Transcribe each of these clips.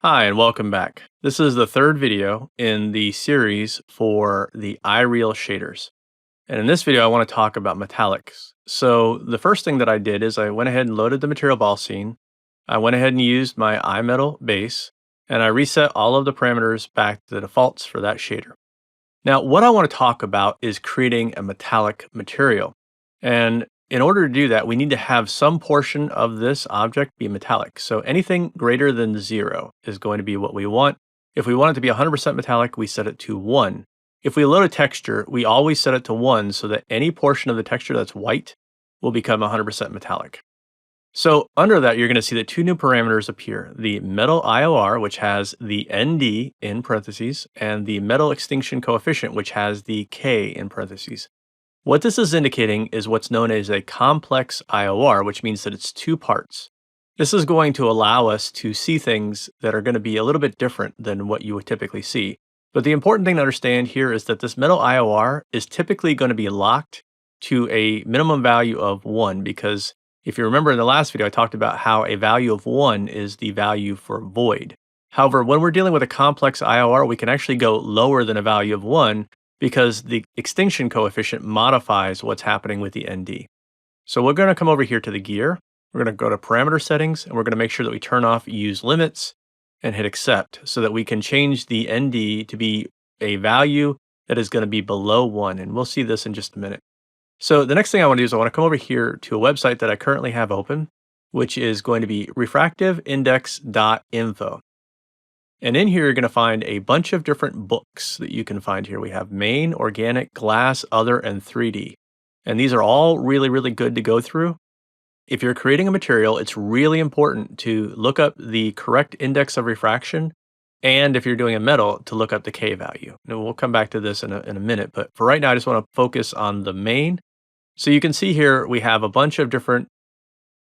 Hi, and welcome back. This is the third video in the series for the iReal shaders. And in this video, I want to talk about metallics. So the first thing that I did is I went ahead and loaded the material ball scene. I went ahead and used my iMetal base, and I reset all of the parameters back to the defaults for that shader. Now, what I want to talk about is creating a metallic material. And in order to do that, we need to have some portion of this object be metallic. So anything greater than 0 is going to be what we want. If we want it to be 100% metallic, we set it to 1. If we load a texture, we always set it to 1 so that any portion of the texture that's white will become 100% metallic. So under that, you're going to see that two new parameters appear. The metal IOR, which has the ND in parentheses, and the metal extinction coefficient, which has the K in parentheses. What this is indicating is what's known as a complex IOR, which means that it's two parts. This is going to allow us to see things that are going to be a little bit different than what you would typically see. But the important thing to understand here is that this metal IOR is typically going to be locked to a minimum value of 1 because if you remember in the last video, I talked about how a value of 1 is the value for void. However, when we're dealing with a complex IOR, we can actually go lower than a value of 1 because the extinction coefficient modifies what's happening with the ND. So we're going to come over here to the gear. We're going to go to parameter settings, and we're going to make sure that we turn off use limits and hit accept so that we can change the ND to be a value that is going to be below 1. And we'll see this in just a minute. So the next thing I want to do is I want to come over here to a website that I currently have open, which is going to be refractiveindex.info. And in here, you're going to find a bunch of different books that you can find here. We have main, organic, glass, other, and 3D. And these are all really, really good to go through. If you're creating a material, it's really important to look up the correct index of refraction. And if you're doing a metal, to look up the K value. And we'll come back to this in a minute. But for right now, I just want to focus on the main. So you can see here, we have a bunch of different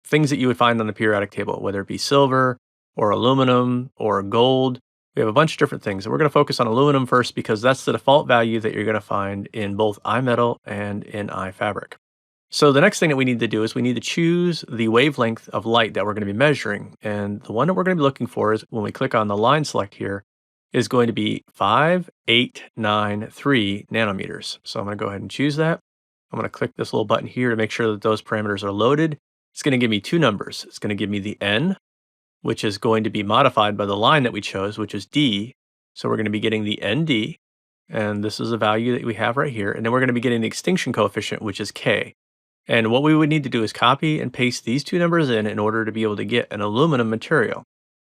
things that you would find on the periodic table, whether it be silver or aluminum or gold. We have a bunch of different things. And we're going to focus on aluminum first because that's the default value that you're going to find in both iMetal and in iFabric. So the next thing that we need to do is we need to choose the wavelength of light that we're going to be measuring. And the one that we're going to be looking for is when we click on the line select here is going to be 5893 nanometers. So I'm going to go ahead and choose that. I'm going to click this little button here to make sure that those parameters are loaded. It's going to give me two numbers. It's going to give me the N, which is going to be modified by the line that we chose, which is D. So we're going to be getting the ND, and this is the value that we have right here. And then we're going to be getting the extinction coefficient, which is K. And what we would need to do is copy and paste these two numbers in order to be able to get an aluminum material.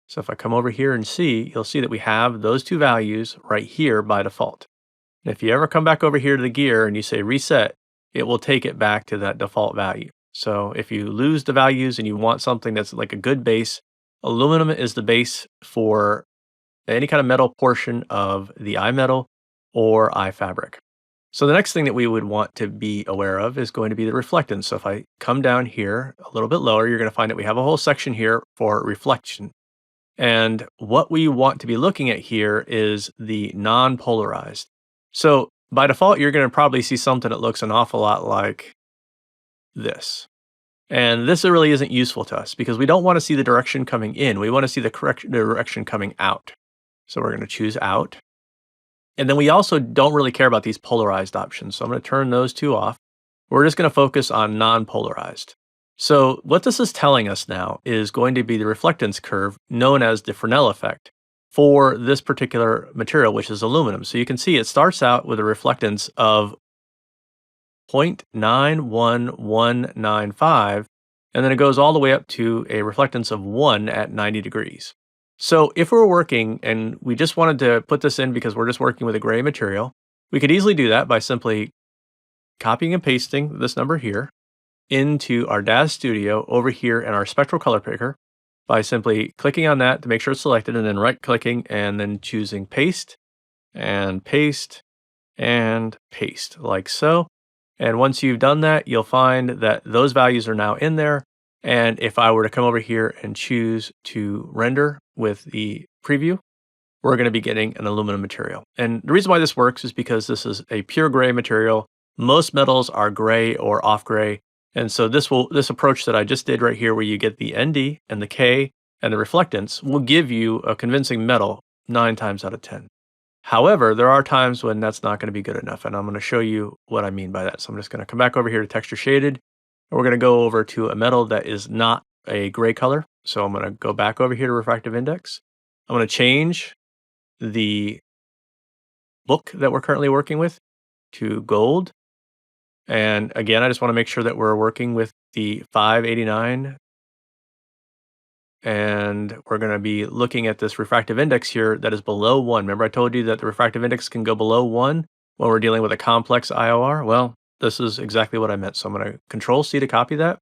So if I come over here and see, you'll see that we have those two values right here by default. And if you ever come back over here to the gear and you say reset, it will take it back to that default value. So if you lose the values and you want something that's like a good base, aluminum is the base for any kind of metal portion of the iMetal or iFabric. So the next thing that we would want to be aware of is going to be the reflectance. So if I come down here a little bit lower, you're going to find that we have a whole section here for reflection. And what we want to be looking at here is the non-polarized. So by default, you're going to probably see something that looks an awful lot like this. And this really isn't useful to us because we don't want to see the direction coming in. We want to see the correct direction coming out. So we're going to choose out. And then we also don't really care about these polarized options. So I'm going to turn those two off. We're just going to focus on non-polarized. So what this is telling us now is going to be the reflectance curve known as the Fresnel effect for this particular material, which is aluminum. So you can see it starts out with a reflectance of 0.91195, and then it goes all the way up to a reflectance of 1 at 90 degrees. So if we're working and we just wanted to put this in because we're just working with a gray material, we could easily do that by simply copying and pasting this number here into our DAZ Studio over here in our spectral color picker by simply clicking on that to make sure it's selected and then right clicking and then choosing paste and paste and paste like so. And once you've done that, you'll find that those values are now in there. And if I were to come over here and choose to render with the preview, we're going to be getting an aluminum material. And the reason why this works is because this is a pure gray material. Most metals are gray or off gray. And so this approach that I just did right here, where you get the ND and the K and the reflectance will give you a convincing metal 9 times out of 10. However, there are times when that's not going to be good enough, and I'm going to show you what I mean by that. So I'm just going to come back over here to texture shaded, and we're going to go over to a metal that is not a gray color. So I'm going to go back over here to refractive index. I'm going to change the book that we're currently working with to gold. And again, I just want to make sure that we're working with the 589, and we're going to be looking at this refractive index here that is below 1. Remember I told you that the refractive index can go below 1 when we're dealing with a complex IOR? Well, this is exactly what I meant. So I'm going to Control C to copy that.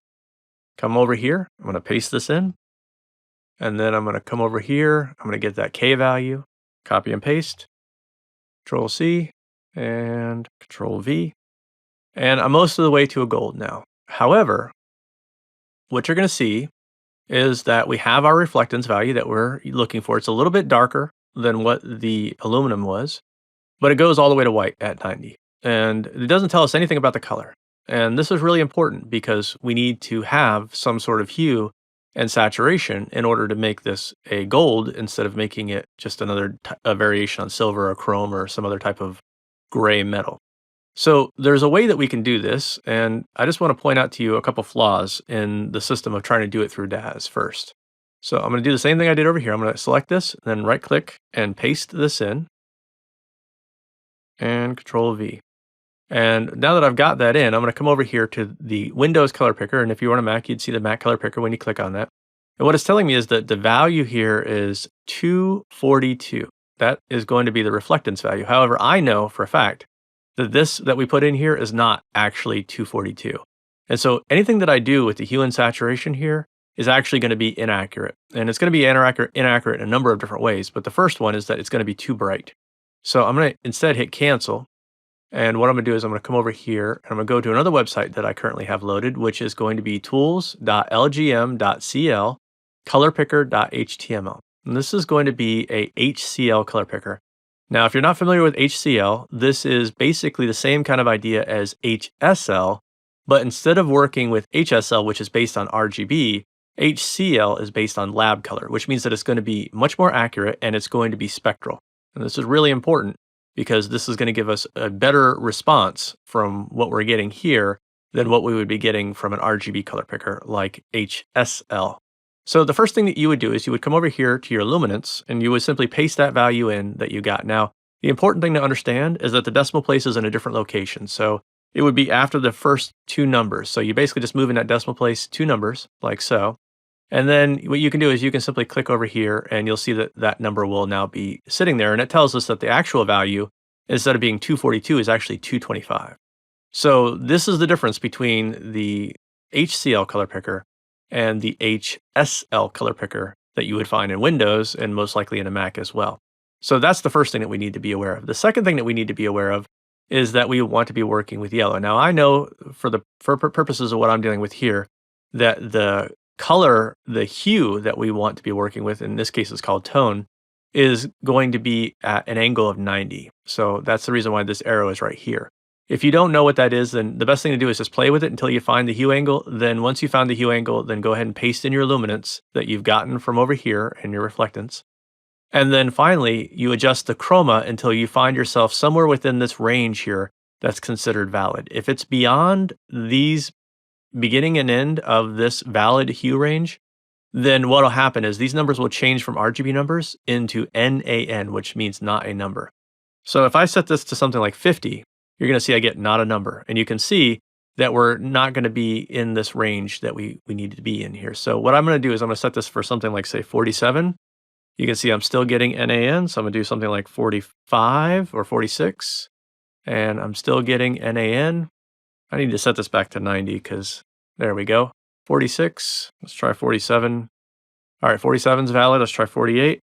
Come over here. I'm going to paste this in. And then I'm going to come over here. I'm going to get that K value, copy and paste, Control C, and Control V. And I'm most of the way to a gold now. However, what you're going to see is that we have our reflectance value that we're looking for. It's a little bit darker than what the aluminum was, but it goes all the way to white at 90. And it doesn't tell us anything about the color. And this is really important because we need to have some sort of hue and saturation in order to make this a gold instead of making it just another a variation on silver or chrome or some other type of gray metal. So there's a way that we can do this, and I just want to point out to you a couple flaws in the system of trying to do it through DAZ first. So I'm going to do the same thing I did over here. I'm going to select this, then right-click and paste this in, and Control V. And now that I've got that in, I'm going to come over here to the Windows color picker, and if you were on a Mac, you'd see the Mac color picker when you click on that. And what it's telling me is that the value here is 242. That is going to be the reflectance value. However, I know for a fact that this that we put in here is not actually 242. And so anything that I do with the hue and saturation here is actually going to be inaccurate. And it's going to be inaccurate in a number of different ways. But the first one is that it's going to be too bright. So I'm going to instead hit cancel. And what I'm going to do is I'm going to come over here and I'm going to go to another website that I currently have loaded, which is going to be tools.lgm.cl colorpicker.html. And this is going to be a HCl color picker. Now, if you're not familiar with HCl, this is basically the same kind of idea as HSL, but instead of working with HSL, which is based on RGB, HCl is based on lab color, which means that it's going to be much more accurate and it's going to be spectral. And this is really important because this is going to give us a better response from what we're getting here than what we would be getting from an RGB color picker like HSL. So the first thing that you would do is you would come over here to your luminance and you would simply paste that value in that you got. Now, the important thing to understand is that the decimal place is in a different location. So it would be after the first two numbers. So you basically just move in that decimal place 2 numbers like so. And then what you can do is you can simply click over here and you'll see that that number will now be sitting there. And it tells us that the actual value, instead of being 242, is actually 225. So this is the difference between the HCl color picker and the HSL color picker that you would find in Windows and most likely in a Mac as well. So that's the first thing that we need to be aware of. The second thing that we need to be aware of is that we want to be working with yellow. Now I know for purposes of what I'm dealing with here, that the color, the hue that we want to be working with, in this case it's called tone, is going to be at an angle of 90. So that's the reason why this arrow is right here. If you don't know what that is, then the best thing to do is just play with it until you find the hue angle. Then once you found the hue angle, then go ahead and paste in your luminance that you've gotten from over here and your reflectance. And then finally, you adjust the chroma until you find yourself somewhere within this range here that's considered valid. If it's beyond these beginning and end of this valid hue range, then what will happen is these numbers will change from RGB numbers into NaN, which means not a number. So if I set this to something like 50, you're going to see I get not a number. And you can see that we're not going to be in this range that we need to be in here. So what I'm going to do is I'm going to set this for something like, say, 47. You can see I'm still getting NaN, so I'm going to do something like 45 or 46. And I'm still getting NaN. I need to set this back to 90 because there we go. 46. Let's try 47. All right, 47 is valid. Let's try 48.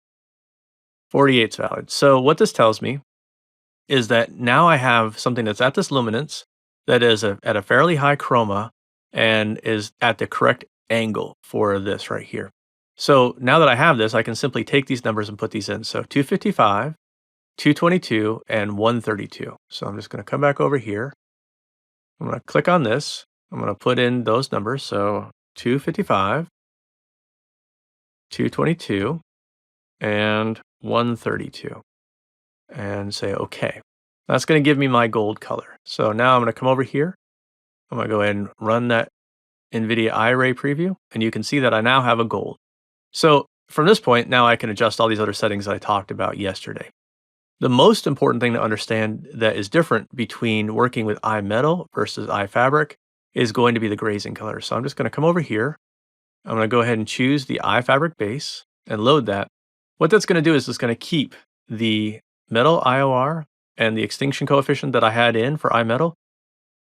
48 is valid. So what this tells me is that now I have something that's at this luminance that is at a fairly high chroma and is at the correct angle for this right here. So now that I have this, I can simply take these numbers and put these in. So 255, 222, and 132. So I'm just going to come back over here. I'm going to click on this. I'm going to put in those numbers. So 255, 222, and 132, and say OK. That's going to give me my gold color. So now I'm going to come over here. I'm going to go ahead and run that NVIDIA iRay preview, and you can see that I now have a gold. So from this point, now I can adjust all these other settings that I talked about yesterday. The most important thing to understand that is different between working with iMetal versus iFabric is going to be the grazing color. So I'm just going to come over here. I'm going to go ahead and choose the iFabric base and load that. What that's going to do is it's going to keep the metal IOR and the extinction coefficient that I had in for iMetal,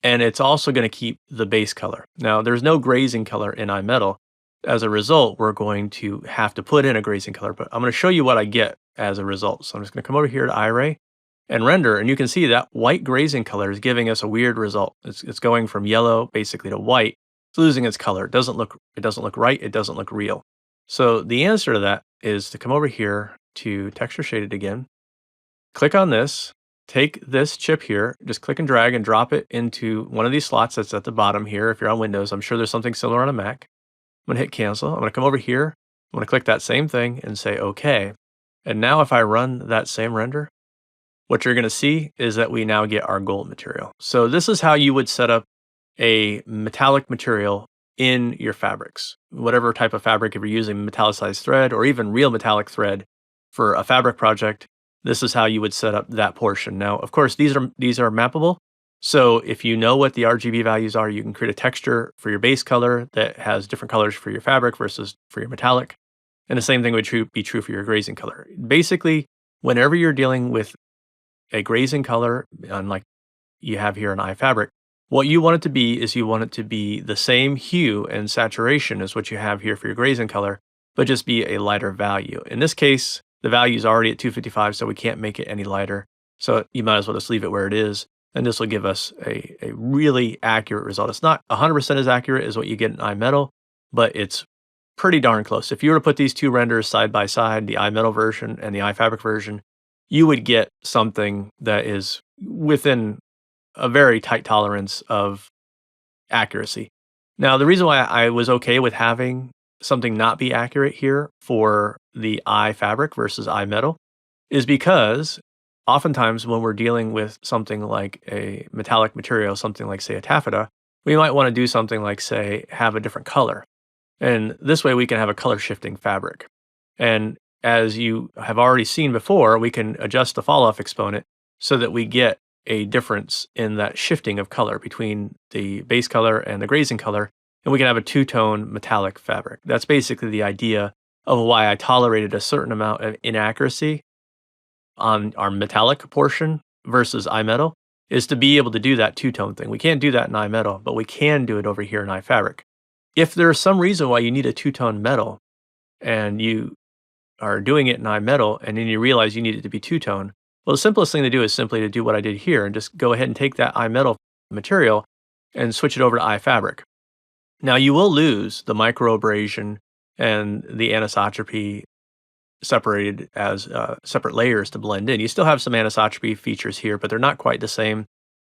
and it's also going to keep the base color. Now, there's no grazing color in iMetal. As a result, we're going to have to put in a grazing color, but I'm going to show you what I get as a result. So I'm just going to come over here to iRay and render, and you can see that white grazing color is giving us a weird result. It's going from yellow basically to white. It's losing its color. It doesn't look right. It doesn't look real. So the answer to that is to come over here to texture shaded again, click on this, take this chip here, just click and drag and drop it into one of these slots that's at the bottom here. If you're on Windows, I'm sure there's something similar on a Mac. I'm going to hit cancel. I'm going to come over here. I'm going to click that same thing and say OK. And now if I run that same render, what you're going to see is that we now get our gold material. So this is how you would set up a metallic material in your fabrics. Whatever type of fabric, if you're using metallicized thread or even real metallic thread for a fabric project, this is how you would set up that portion. Now, of course, these are mappable. So if you know what the RGB values are, you can create a texture for your base color that has different colors for your fabric versus for your metallic. And the same thing would be true for your grazing color. Basically, whenever you're dealing with a grazing color, unlike you have here in iFabric, what you want it to be is you want it to be the same hue and saturation as what you have here for your grazing color, but just be a lighter value. In this case, the value is already at 255, so we can't make it any lighter. So you might as well just leave it where it is, and this will give us a really accurate result. It's not 100% as accurate as what you get in iMetal, but it's pretty darn close. If you were to put these two renders side by side, the iMetal version and the iFabric version, you would get something that is within a very tight tolerance of accuracy. Now, the reason why I was okay with having something not be accurate here for the iFabric versus iMetal is because oftentimes when we're dealing with something like a metallic material, something like, say, a taffeta, we might want to do something like, say, have a different color. And this way we can have a color shifting fabric. And as you have already seen before, we can adjust the fall off exponent so that we get a difference in that shifting of color between the base color and the grazing color, and we can have a two-tone metallic fabric. That's basically the idea of why I tolerated a certain amount of inaccuracy on our metallic portion versus iMetal, is to be able to do that two-tone thing. We can't do that in iMetal, but we can do it over here in iFabric. If there's some reason why you need a two-tone metal and you are doing it in iMetal and then you realize you need it to be two-tone, well, the simplest thing to do is simply to do what I did here and just go ahead and take that iMetal material and switch it over to iFabric. Now, you will lose the microabrasion and the anisotropy separated as separate layers to blend in. You still have some anisotropy features here, but they're not quite the same.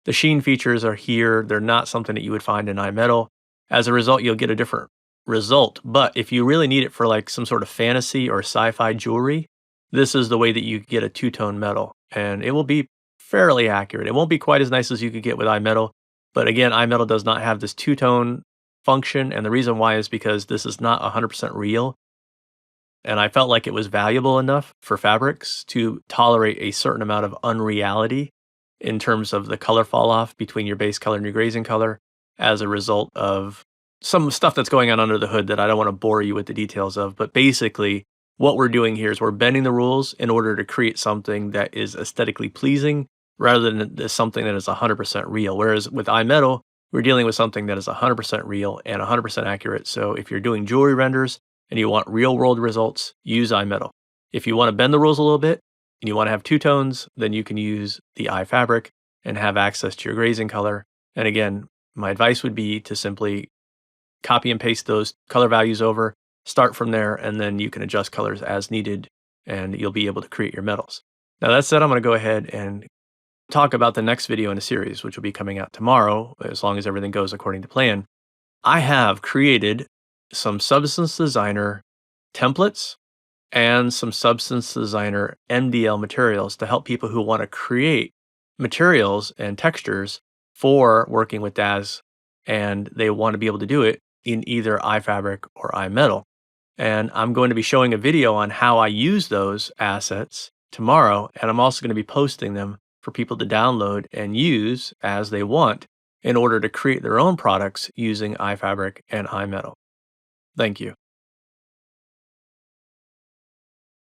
The sheen features are here. They're not something that you would find in iMetal. As a result, you'll get a different result. But if you really need it for like some sort of fantasy or sci-fi jewelry, this is the way that you get a two-tone metal, and it will be fairly accurate. It won't be quite as nice as you could get with iMetal, but again, iMetal does not have this two-tone function, and the reason why is because this is not 100% real, and I felt like it was valuable enough for fabrics to tolerate a certain amount of unreality in terms of the color fall off between your base color and your grazing color as a result of some stuff that's going on under the hood that I don't want to bore you with the details of, but basically what we're doing here is we're bending the rules in order to create something that is aesthetically pleasing rather than something that is 100% real. Whereas with iMetal, we're dealing with something that is 100% real and 100% accurate. So if you're doing jewelry renders and you want real world results, use iMetal. If you want to bend the rules a little bit and you want to have two tones, then you can use the iFabric and have access to your grazing color. And again, my advice would be to simply copy and paste those color values over, start from there, and then you can adjust colors as needed, and you'll be able to create your metals. Now that said, I'm going to go ahead and talk about the next video in a series, which will be coming out tomorrow, as long as everything goes according to plan. I have created some Substance Designer templates, and some Substance Designer MDL materials to help people who want to create materials and textures for working with DAS, and they want to be able to do it in either iFabric or iMetal. And I'm going to be showing a video on how I use those assets tomorrow, and I'm also going to be posting them for people to download and use as they want in order to create their own products using iFabric and iMetal. Thank you.